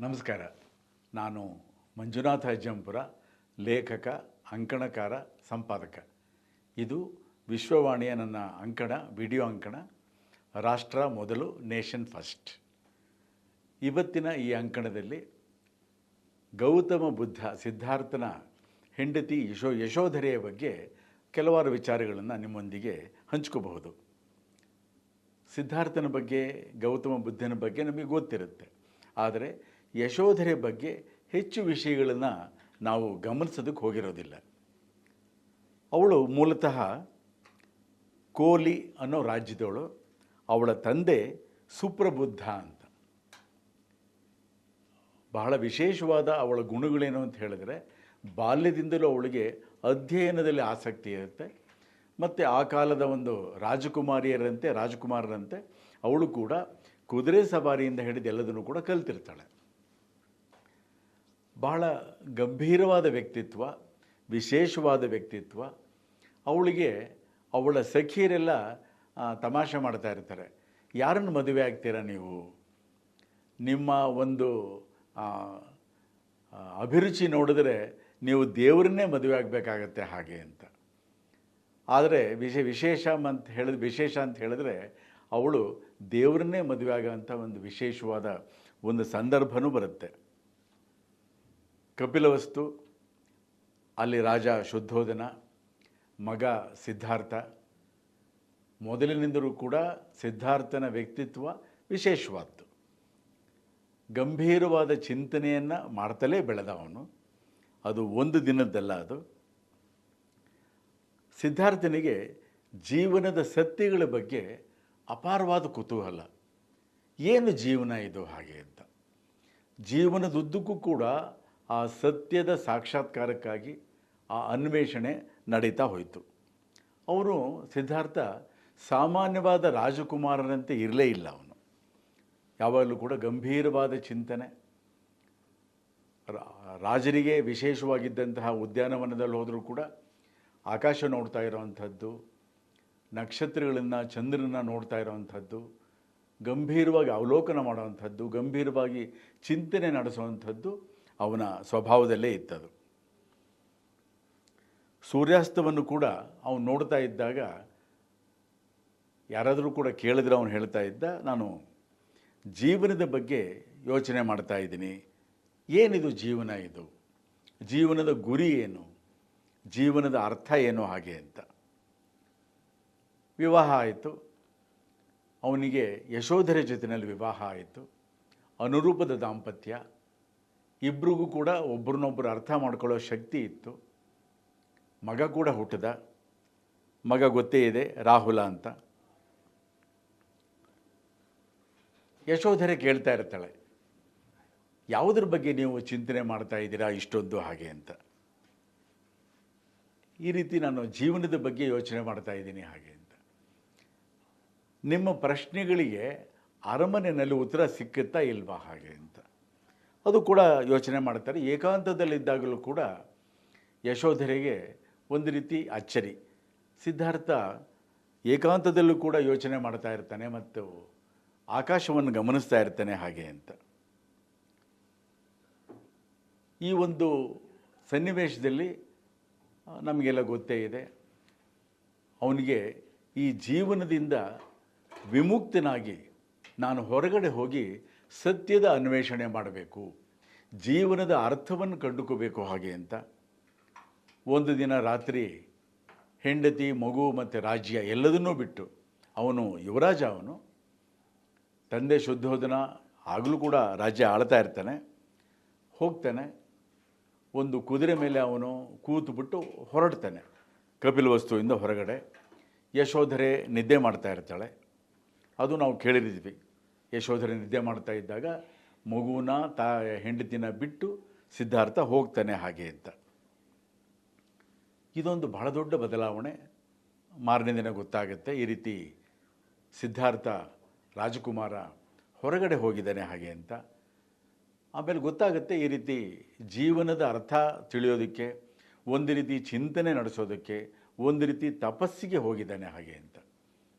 ನಮಸ್ಕಾರ. ನಾನು ಮಂಜುನಾಥ ಅಜ್ಜಂಪುರ, ಲೇಖಕ, ಅಂಕಣಕಾರ, ಸಂಪಾದಕ. ಇದು ವಿಶ್ವವಾಣಿಯ ನನ್ನ ಅಂಕಣ, ವಿಡಿಯೋ ಅಂಕಣ, ರಾಷ್ಟ್ರ ಮೊದಲು ನೇಷನ್ ಫಸ್ಟ್. ಇವತ್ತಿನ ಈ ಅಂಕಣದಲ್ಲಿ ಗೌತಮ ಬುದ್ಧ ಸಿದ್ಧಾರ್ಥನ ಹೆಂಡತಿ ಯಶೋಧರೆಯ ಬಗ್ಗೆ ಕೆಲವಾರು ವಿಚಾರಗಳನ್ನು ನಿಮ್ಮೊಂದಿಗೆ ಹಂಚ್ಕೋಬಹುದು. ಸಿದ್ಧಾರ್ಥನ ಬಗ್ಗೆ, ಗೌತಮ ಬುದ್ಧನ ಬಗ್ಗೆ ನಮಗೆ ಗೊತ್ತಿರುತ್ತೆ. ಆದರೆ ಯಶೋಧರೆ ಬಗ್ಗೆ ಹೆಚ್ಚು ವಿಷಯಗಳನ್ನು ನಾವು ಗಮನಿಸೋದಕ್ಕೆ ಹೋಗಿರೋದಿಲ್ಲ. ಅವಳು ಮೂಲತಃ ಕೋಲಿ ಅನ್ನೋ ರಾಜ್ಯದವಳು. ಅವಳ ತಂದೆ ಸುಪ್ರಬುದ್ಧ ಅಂತ. ಬಹಳ ವಿಶೇಷವಾದ ಅವಳ ಗುಣಗಳೇನು ಅಂತ ಹೇಳಿದ್ರೆ, ಬಾಲ್ಯದಿಂದಲೂ ಅವಳಿಗೆ ಅಧ್ಯಯನದಲ್ಲಿ ಆಸಕ್ತಿ ಇರುತ್ತೆ. ಮತ್ತು ಆ ಕಾಲದ ಒಂದು ರಾಜಕುಮಾರರಂತೆ ಅವಳು ಕೂಡ ಕುದುರೆ ಸವಾರಿಯಿಂದ ಹಿಡಿದು ಎಲ್ಲದನ್ನು ಕೂಡ ಕಲ್ತಿರ್ತಾಳೆ. ಬಹಳ ಗಂಭೀರವಾದ ವ್ಯಕ್ತಿತ್ವ, ವಿಶೇಷವಾದ ವ್ಯಕ್ತಿತ್ವ. ಅವಳಿಗೆ ಅವಳ ಸಖಿಯರೆಲ್ಲ ತಮಾಷೆ ಮಾಡ್ತಾ ಇರ್ತಾರೆ. ಯಾರನ್ನು ಮದುವೆ ಆಗ್ತೀರಾ ನೀವು? ನಿಮ್ಮ ಒಂದು ಅಭಿರುಚಿ ನೋಡಿದ್ರೆ ನೀವು ದೇವರನ್ನೇ ಮದುವೆ ಆಗಬೇಕಾಗತ್ತೆ ಹಾಗೆ ಅಂತ. ಆದರೆ ವಿಶೇಷ ಅಂತ ಹೇಳಿದ್ರೆ ಅವಳು ದೇವರನ್ನೇ ಮದುವೆ ಆಗೋಂಥ ಒಂದು ವಿಶೇಷವಾದ ಒಂದು ಸಂದರ್ಭನೂ ಬರುತ್ತೆ. ಕಪಿಲವಸ್ತು, ಅಲ್ಲಿ ರಾಜ ಶುದ್ಧೋಧನ, ಮಗ ಸಿದ್ಧಾರ್ಥ. ಮೊದಲಿನಿಂದಲೂ ಕೂಡ ಸಿದ್ಧಾರ್ಥನ ವ್ಯಕ್ತಿತ್ವ ವಿಶೇಷವಾದ್ದು. ಗಂಭೀರವಾದ ಚಿಂತನೆಯನ್ನು ಮಾಡ್ತಲೇ ಬೆಳೆದವನು. ಅದು ಒಂದು ದಿನದ್ದಲ್ಲ. ಅದು ಸಿದ್ಧಾರ್ಥನಿಗೆ ಜೀವನದ ಸತ್ಯಗಳ ಬಗ್ಗೆ ಅಪಾರವಾದ ಕುತೂಹಲ. ಏನು ಜೀವನ ಇದು ಹಾಗೆ ಅಂತ. ಜೀವನದುದ್ದಕ್ಕೂ ಕೂಡ ಆ ಸತ್ಯದ ಸಾಕ್ಷಾತ್ಕಾರಕ್ಕಾಗಿ ಆ ಅನ್ವೇಷಣೆ ನಡೀತಾ ಹೋಯಿತು. ಅವನು ಸಿದ್ಧಾರ್ಥ ಸಾಮಾನ್ಯವಾದ ರಾಜಕುಮಾರರಂತೆ ಇರಲೇ ಇಲ್ಲ. ಅವನು ಯಾವಾಗಲೂ ಕೂಡ ಗಂಭೀರವಾದ ಚಿಂತನೆ. ರಾಜರಿಗೆ ವಿಶೇಷವಾಗಿದ್ದಂತಹ ಉದ್ಯಾನವನದಲ್ಲಿ ಹೋದರೂ ಕೂಡ ಆಕಾಶ ನೋಡ್ತಾ ಇರೋವಂಥದ್ದು, ನಕ್ಷತ್ರಗಳನ್ನು, ಚಂದ್ರನ ನೋಡ್ತಾ ಇರೋವಂಥದ್ದು, ಗಂಭೀರವಾಗಿ ಅವಲೋಕನ ಮಾಡುವಂಥದ್ದು, ಗಂಭೀರವಾಗಿ ಚಿಂತನೆ ನಡೆಸುವಂಥದ್ದು ಅವನ ಸ್ವಭಾವದಲ್ಲೇ ಇತ್ತದು. ಸೂರ್ಯಾಸ್ತವನ್ನು ಕೂಡ ಅವನು ನೋಡ್ತಾ ಇದ್ದಾಗ ಯಾರಾದರೂ ಕೂಡ ಕೇಳಿದ್ರೆ ಅವನು ಹೇಳ್ತಾ ಇದ್ದ, ನಾನು ಜೀವನದ ಬಗ್ಗೆ ಯೋಚನೆ ಮಾಡ್ತಾ ಇದ್ದೀನಿ. ಏನಿದು ಜೀವನ? ಇದು ಜೀವನದ ಗುರಿ ಏನು? ಜೀವನದ ಅರ್ಥ ಏನು ಹಾಗೆ ಅಂತ. ವಿವಾಹ ಆಯಿತು. ಅವನಿಗೆ ಯಶೋಧರೆ ಜೊತೆಯಲ್ಲಿ ವಿವಾಹ ಆಯಿತು. ಅನುರೂಪದ ದಾಂಪತ್ಯ. ಇಬ್ಬರಿಗೂ ಕೂಡ ಒಬ್ಬರನ್ನೊಬ್ಬರು ಅರ್ಥ ಮಾಡ್ಕೊಳ್ಳೋ ಶಕ್ತಿ ಇತ್ತು. ಮಗ ಕೂಡ ಹುಟ್ಟಿದ. ಮಗ ಗೊತ್ತೇ ಇದೆ, ರಾಹುಲ ಅಂತ. ಯಶೋಧರೆ ಕೇಳ್ತಾ ಇರ್ತಾಳೆ, ಯಾವುದ್ರ ಬಗ್ಗೆ ನೀವು ಚಿಂತನೆ ಮಾಡ್ತಾ ಇದ್ದೀರಾ ಇಷ್ಟೊಂದು ಹಾಗೆ ಅಂತ. ಈ ರೀತಿ ನಾನು ಜೀವನದ ಬಗ್ಗೆ ಯೋಚನೆ ಮಾಡ್ತಾ ಇದ್ದೀನಿ ಹಾಗೆ ಅಂತ. ನಿಮ್ಮ ಪ್ರಶ್ನೆಗಳಿಗೆ ಅರಮನೆಯಲ್ಲಿ ಉತ್ತರ ಸಿಕ್ಕುತ್ತಾ ಇಲ್ವಾ ಹಾಗೆ ಅಂತ ಅದು ಕೂಡ ಯೋಚನೆ ಮಾಡ್ತಾರೆ. ಏಕಾಂತದಲ್ಲಿದ್ದಾಗಲೂ ಕೂಡ ಯಶೋಧರೆಗೆ ಒಂದು ರೀತಿ ಅಚ್ಚರಿ. ಸಿದ್ಧಾರ್ಥ ಏಕಾಂತದಲ್ಲೂ ಕೂಡ ಯೋಚನೆ ಮಾಡ್ತಾ ಇರ್ತಾನೆ ಮತ್ತು ಆಕಾಶವನ್ನು ಗಮನಿಸ್ತಾ ಇರ್ತಾನೆ ಹಾಗೆ ಅಂತ. ಈ ಒಂದು ಸನ್ನಿವೇಶದಲ್ಲಿ ನಮಗೆಲ್ಲ ಗೊತ್ತೇ ಇದೆ, ಅವನಿಗೆ ಈ ಜೀವನದಿಂದ ವಿಮುಕ್ತನಾಗಿ ನಾನು ಹೊರಗಡೆ ಹೋಗಿ ಸತ್ಯದ ಅನ್ವೇಷಣೆ ಮಾಡಬೇಕು, ಜೀವನದ ಅರ್ಥವನ್ನು ಕಂಡುಕೋಬೇಕು ಹಾಗೆ ಅಂತ. ಒಂದು ದಿನ ರಾತ್ರಿ ಹೆಂಡತಿ, ಮಗು ಮತ್ತು ರಾಜ್ಯ ಎಲ್ಲದನ್ನೂ ಬಿಟ್ಟು ಅವನು ಯುವರಾಜ. ಅವನು ತಂದೆ ಶುದ್ಧೋಧನ ಆಗಲೂ ಕೂಡ ರಾಜ್ಯ ಆಳ್ತಾ ಇರ್ತಾನೆ. ಹೋಗ್ತಾನೆ, ಒಂದು ಕುದುರೆ ಮೇಲೆ ಅವನು ಕೂತುಬಿಟ್ಟು ಹೊರಡ್ತಾನೆ ಕಪಿಲವಸ್ತುವಿಂದ ಹೊರಗಡೆ. ಯಶೋಧರೆ ನಿದ್ದೆ ಮಾಡ್ತಾ ಇರ್ತಾಳೆ. ಅದು ನಾವು ಕೇಳಿದ್ವಿ. ಯಶೋಧರೆ ನಿದ್ದೆ ಮಾಡ್ತಾ ಇದ್ದಾಗ ಮಗುನ ಹೆಂಡತಿನ ಬಿಟ್ಟು ಸಿದ್ಧಾರ್ಥ ಹೋಗ್ತಾನೆ ಹಾಗೆ ಅಂತ. ಇದೊಂದು ಬಹಳ ದೊಡ್ಡ ಬದಲಾವಣೆ. ಮಾರನೇ ದಿನ ಗೊತ್ತಾಗುತ್ತೆ ಈ ರೀತಿ ಸಿದ್ಧಾರ್ಥ ರಾಜಕುಮಾರ ಹೊರಗಡೆ ಹೋಗಿದ್ದಾನೆ ಹಾಗೆ ಅಂತ. ಆಮೇಲೆ ಗೊತ್ತಾಗುತ್ತೆ ಈ ರೀತಿ ಜೀವನದ ಅರ್ಥ ತಿಳಿಯೋದಕ್ಕೆ, ಒಂದು ರೀತಿ ಚಿಂತನೆ ನಡೆಸೋದಕ್ಕೆ, ಒಂದು ರೀತಿ ತಪಸ್ಸಿಗೆ ಹೋಗಿದ್ದಾನೆ ಹಾಗೆ ಅಂತ.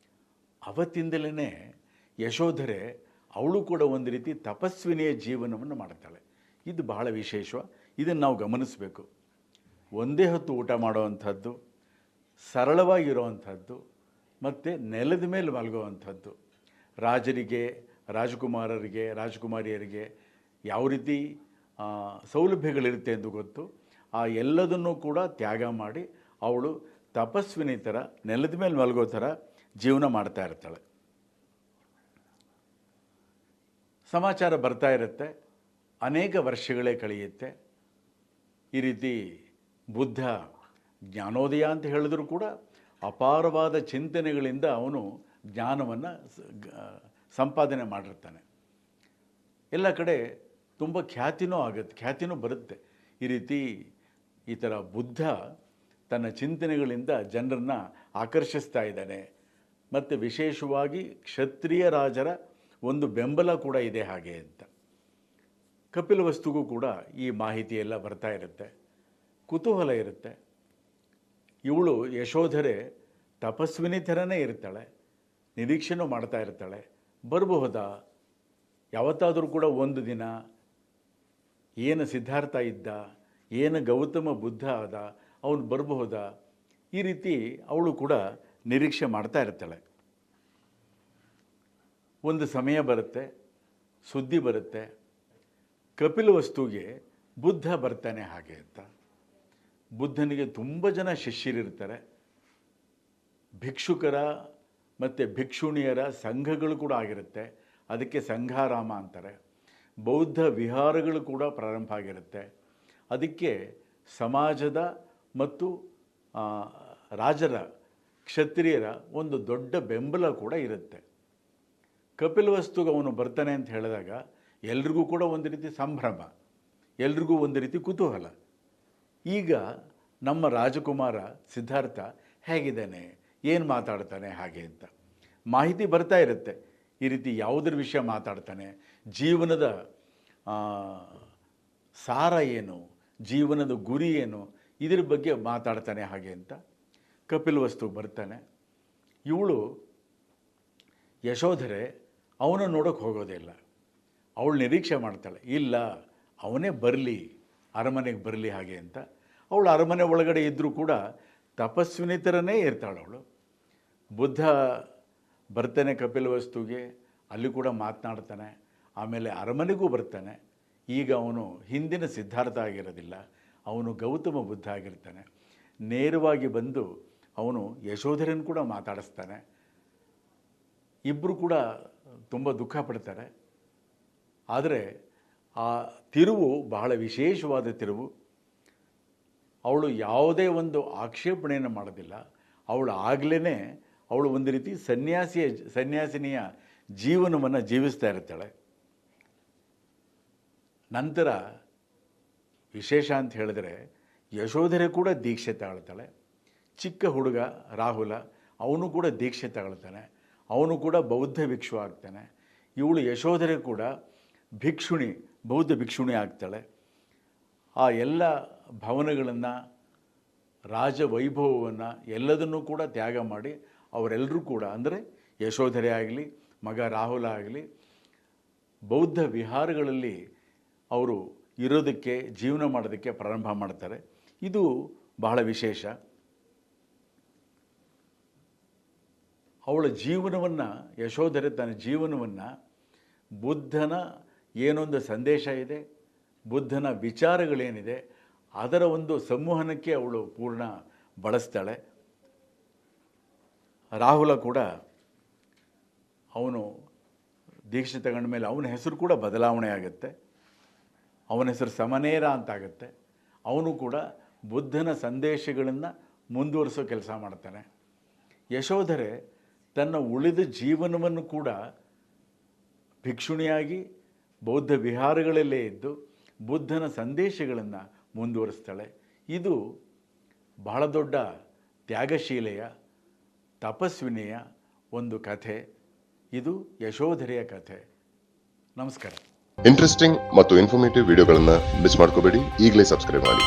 ಅವತ್ತಿಂದಲೇ ಯಶೋಧರೆ ಅವಳು ಕೂಡ ಒಂದು ರೀತಿ ತಪಸ್ವಿನಿಯ ಜೀವನವನ್ನು ಮಾಡ್ತಾಳೆ. ಇದು ಬಹಳ ವಿಶೇಷ. ಇದನ್ನು ನಾವು ಗಮನಿಸಬೇಕು. ಒಂದೇ ಹೊತ್ತು ಊಟ ಮಾಡುವಂಥದ್ದು, ಸರಳವಾಗಿರುವಂಥದ್ದು ಮತ್ತು ನೆಲದ ಮೇಲೆ ಮಲಗುವಂಥದ್ದು. ರಾಜರಿಗೆ, ರಾಜಕುಮಾರರಿಗೆ, ರಾಜಕುಮಾರಿಯರಿಗೆ ಯಾವ ರೀತಿ ಸೌಲಭ್ಯಗಳಿರುತ್ತೆ ಎಂದು ಗೊತ್ತು. ಆ ಎಲ್ಲದನ್ನೂ ಕೂಡ ತ್ಯಾಗ ಮಾಡಿ ಅವಳು ತಪಸ್ವಿನಿ ಥರ ನೆಲದ ಮೇಲೆ ಮಲಗೋ ಥರ ಜೀವನ ಮಾಡ್ತಾ ಇರ್ತಾಳೆ. ಸಮಾಚಾರ ಬರ್ತಾ ಇರುತ್ತೆ, ಅನೇಕ ವರ್ಷಗಳೇ ಕಳೆಯುತ್ತೆ. ಈ ರೀತಿ ಬುದ್ಧ ಜ್ಞಾನೋದಯ ಅಂತ ಹೇಳಿದ್ರು ಕೂಡ ಅಪಾರವಾದ ಚಿಂತನೆಗಳಿಂದ ಅವನು ಜ್ಞಾನವನ್ನು ಸಂಪಾದನೆ ಮಾಡಿರ್ತಾನೆ. ಎಲ್ಲ ಕಡೆ ತುಂಬ ಖ್ಯಾತಿನೂ ಬರುತ್ತೆ. ಈ ಥರ ಬುದ್ಧ ತನ್ನ ಚಿಂತನೆಗಳಿಂದ ಜನರನ್ನು ಆಕರ್ಷಿಸ್ತಾ ಇದ್ದಾನೆ. ಮತ್ತು ವಿಶೇಷವಾಗಿ ಕ್ಷತ್ರಿಯ ರಾಜರ ಒಂದು ಬೆಂಬಲ ಕೂಡ ಇದೆ ಹಾಗೆ ಅಂತ. ಕಪಿಲವಸ್ತುಗೂ ಕೂಡ ಈ ಮಾಹಿತಿ ಎಲ್ಲ ಬರ್ತಾ ಇರುತ್ತೆ, ಕುತೂಹಲ ಇರುತ್ತೆ. ಇವಳು ಯಶೋಧರೆ ತಪಸ್ವಿನಿ ಥರನೇ ಇರ್ತಾಳೆ, ನಿರೀಕ್ಷೆನೂ ಮಾಡ್ತಾ ಇರ್ತಾಳೆ. ಬರಬಹುದಾ ಯಾವತ್ತಾದರೂ ಕೂಡ ಒಂದು ದಿನ ಏನು ಸಿದ್ಧಾರ್ಥ ಇದ್ದ, ಏನು ಗೌತಮ ಬುದ್ಧ ಆದ, ಅವನು ಬರಬಹುದಾ, ಈ ರೀತಿ ಅವಳು ಕೂಡ ನಿರೀಕ್ಷೆ ಮಾಡ್ತಾ ಇರ್ತಾಳೆ. ಒಂದು ಸಮಯ ಬರುತ್ತೆ, ಸುದ್ದಿ ಬರುತ್ತೆ, ಕಪಿಲವಸ್ತುಗೆ ಬುದ್ಧ ಬರ್ತಾನೆ ಹಾಗೆ ಅಂತ. ಬುದ್ಧನಿಗೆ ತುಂಬ ಜನ ಶಿಷ್ಯರಿರ್ತಾರೆ. ಭಿಕ್ಷುಕರ ಮತ್ತು ಭಿಕ್ಷುಣಿಯರ ಸಂಘಗಳು ಕೂಡ ಆಗಿರುತ್ತೆ. ಅದಕ್ಕೆ ಸಂಘಾರಾಮ ಅಂತಾರೆ. ಬೌದ್ಧ ವಿಹಾರಗಳು ಕೂಡ ಪ್ರಾರಂಭ ಆಗಿರುತ್ತೆ. ಅದಕ್ಕೆ ಸಮಾಜದ ಮತ್ತು ರಾಜರ, ಕ್ಷತ್ರಿಯರ ಒಂದು ದೊಡ್ಡ ಬೆಂಬಲ ಕೂಡ ಇರುತ್ತೆ. ಕಪಿಲವಸ್ತುಗೆ ಅವನು ಬರ್ತಾನೆ ಅಂತ ಹೇಳಿದಾಗ ಎಲ್ರಿಗೂ ಕೂಡ ಒಂದು ರೀತಿ ಸಂಭ್ರಮ, ಎಲ್ರಿಗೂ ಒಂದು ರೀತಿ ಕುತೂಹಲ. ಈಗ ನಮ್ಮ ರಾಜಕುಮಾರ ಸಿದ್ಧಾರ್ಥ ಹೇಗಿದ್ದಾನೆ, ಏನು ಮಾತಾಡ್ತಾನೆ ಹಾಗೆ ಅಂತ ಮಾಹಿತಿ ಬರ್ತಾ ಇರುತ್ತೆ. ಈ ರೀತಿ ಯಾವುದರ ವಿಷಯ ಮಾತಾಡ್ತಾನೆ, ಜೀವನದ ಸಾರ ಏನು, ಜೀವನದ ಗುರಿ ಏನು, ಇದರ ಬಗ್ಗೆ ಮಾತಾಡ್ತಾನೆ ಹಾಗೆ ಅಂತ ಕಪಿಲವಸ್ತು ಬರ್ತಾನೆ. ಇವಳು ಯಶೋಧರೆ ಅವನು ನೋಡೋಕ್ಕೆ ಹೋಗೋದಿಲ್ಲ. ಅವಳು ನಿರೀಕ್ಷೆ ಮಾಡ್ತಾಳೆ, ಇಲ್ಲ ಅವನೇ ಬರಲಿ, ಅರಮನೆಗೆ ಬರಲಿ ಹಾಗೆ ಅಂತ. ಅವಳು ಅರಮನೆ ಒಳಗಡೆ ಇದ್ದರೂ ಕೂಡ ತಪಸ್ವಿನಿ ಥರನೇ ಇರ್ತಾಳೆ ಅವಳು. ಬುದ್ಧ ಬರ್ತಾನೆ ಕಪಿಲವಸ್ತುಗೆ, ಅಲ್ಲಿ ಕೂಡ ಮಾತನಾಡ್ತಾನೆ. ಆಮೇಲೆ ಅರಮನೆಗೂ ಬರ್ತಾನೆ. ಈಗ ಅವನು ಹಿಂದಿನ ಸಿದ್ಧಾರ್ಥ ಆಗಿರೋದಿಲ್ಲ, ಅವನು ಗೌತಮ ಬುದ್ಧ ಆಗಿರ್ತಾನೆ. ನೇರವಾಗಿ ಬಂದು ಅವನು ಯಶೋಧರನ್ ಕೂಡ ಮಾತಾಡಿಸ್ತಾನೆ. ಇಬ್ಬರು ಕೂಡ ತುಂಬ ದುಃಖ ಪಡ್ತಾರೆ. ಆದರೆ ಆ ತಿರುವು ಬಹಳ ವಿಶೇಷವಾದ ತಿರುವು. ಅವಳು ಯಾವುದೇ ಒಂದು ಆಕ್ಷೇಪಣೆಯನ್ನು ಮಾಡೋದಿಲ್ಲ. ಅವಳು ಒಂದು ರೀತಿ ಸನ್ಯಾಸಿನಿಯ ಜೀವನವನ್ನು ಜೀವಿಸ್ತಾ ಇರ್ತಾಳೆ. ನಂತರ ವಿಶೇಷ ಅಂತ ಹೇಳಿದ್ರೆ ಯಶೋಧರೆ ಕೂಡ ದೀಕ್ಷೆ ತಗೊಳ್ತಾಳೆ. ಚಿಕ್ಕ ಹುಡುಗ ರಾಹುಲ, ಅವನು ಕೂಡ ದೀಕ್ಷೆ ತಗೊಳ್ತಾನೆ. ಅವನು ಕೂಡ ಬೌದ್ಧ ಭಿಕ್ಷು ಆಗ್ತಾನೆ. ಇವಳು ಯಶೋಧರೆ ಕೂಡ ಬೌದ್ಧ ಭಿಕ್ಷುಣಿ ಆಗ್ತಾಳೆ. ಆ ಎಲ್ಲ ಭವನಗಳನ್ನು, ರಾಜವೈಭವವನ್ನು ಎಲ್ಲದನ್ನೂ ಕೂಡ ತ್ಯಾಗ ಮಾಡಿ ಅವರೆಲ್ಲರೂ ಕೂಡ, ಅಂದರೆ ಯಶೋಧರೆ ಆಗಲಿ, ಮಗ ರಾಹುಲ ಆಗಲಿ, ಬೌದ್ಧ ವಿಹಾರಗಳಲ್ಲಿ ಅವರು ಇರೋದಕ್ಕೆ, ಜೀವನ ಮಾಡೋದಕ್ಕೆ ಪ್ರಾರಂಭ ಮಾಡ್ತಾರೆ. ಇದು ಬಹಳ ವಿಶೇಷ. ಅವಳ ಜೀವನವನ್ನು, ಯಶೋಧರೆ ತನ್ನ ಜೀವನವನ್ನು ಬುದ್ಧನ ಏನೊಂದು ಸಂದೇಶ ಇದೆ, ಬುದ್ಧನ ವಿಚಾರಗಳೇನಿದೆ ಅದರ ಒಂದು ಸಂವಹನಕ್ಕೆ ಅವಳು ಪೂರ್ಣ ಬಳಸ್ತಾಳೆ. ರಾಹುಲ ಕೂಡ ಅವನು ದೀಕ್ಷೆ ತಗೊಂಡ ಮೇಲೆ ಅವನ ಹೆಸರು ಕೂಡ ಬದಲಾವಣೆ ಆಗುತ್ತೆ. ಅವನ ಹೆಸರು ಸಮನೇರ ಅಂತಾಗುತ್ತೆ. ಅವನು ಕೂಡ ಬುದ್ಧನ ಸಂದೇಶಗಳನ್ನು ಮುಂದುವರಿಸೋ ಕೆಲಸ ಮಾಡ್ತಾನೆ. ಯಶೋಧರೆ ತನ್ನ ಉಳಿದ ಜೀವನವನ್ನು ಕೂಡ ಭಿಕ್ಷುಣಿಯಾಗಿ ಬೌದ್ಧ ವಿಹಾರಗಳಲ್ಲೇ ಇದ್ದು ಬುದ್ಧನ ಸಂದೇಶಗಳನ್ನು ಮುಂದುವರಿಸ್ತಾಳೆ. ಇದು ಬಹಳ ದೊಡ್ಡ ತ್ಯಾಗಶೀಲೆಯ, ತಪಸ್ವಿನಿಯ ಒಂದು ಕಥೆ. ಇದು ಯಶೋಧರೆಯ ಕಥೆ. ನಮಸ್ಕಾರ. ಇಂಟ್ರೆಸ್ಟಿಂಗ್ ಮತ್ತು ಇನ್ಫಾರ್ಮೇಟಿವ್ ವಿಡಿಯೋಗಳನ್ನು ಮಿಸ್ ಮಾಡ್ಕೋಬೇಡಿ. ಈಗಲೇ ಸಬ್ಸ್ಕ್ರೈಬ್ ಮಾಡಿ.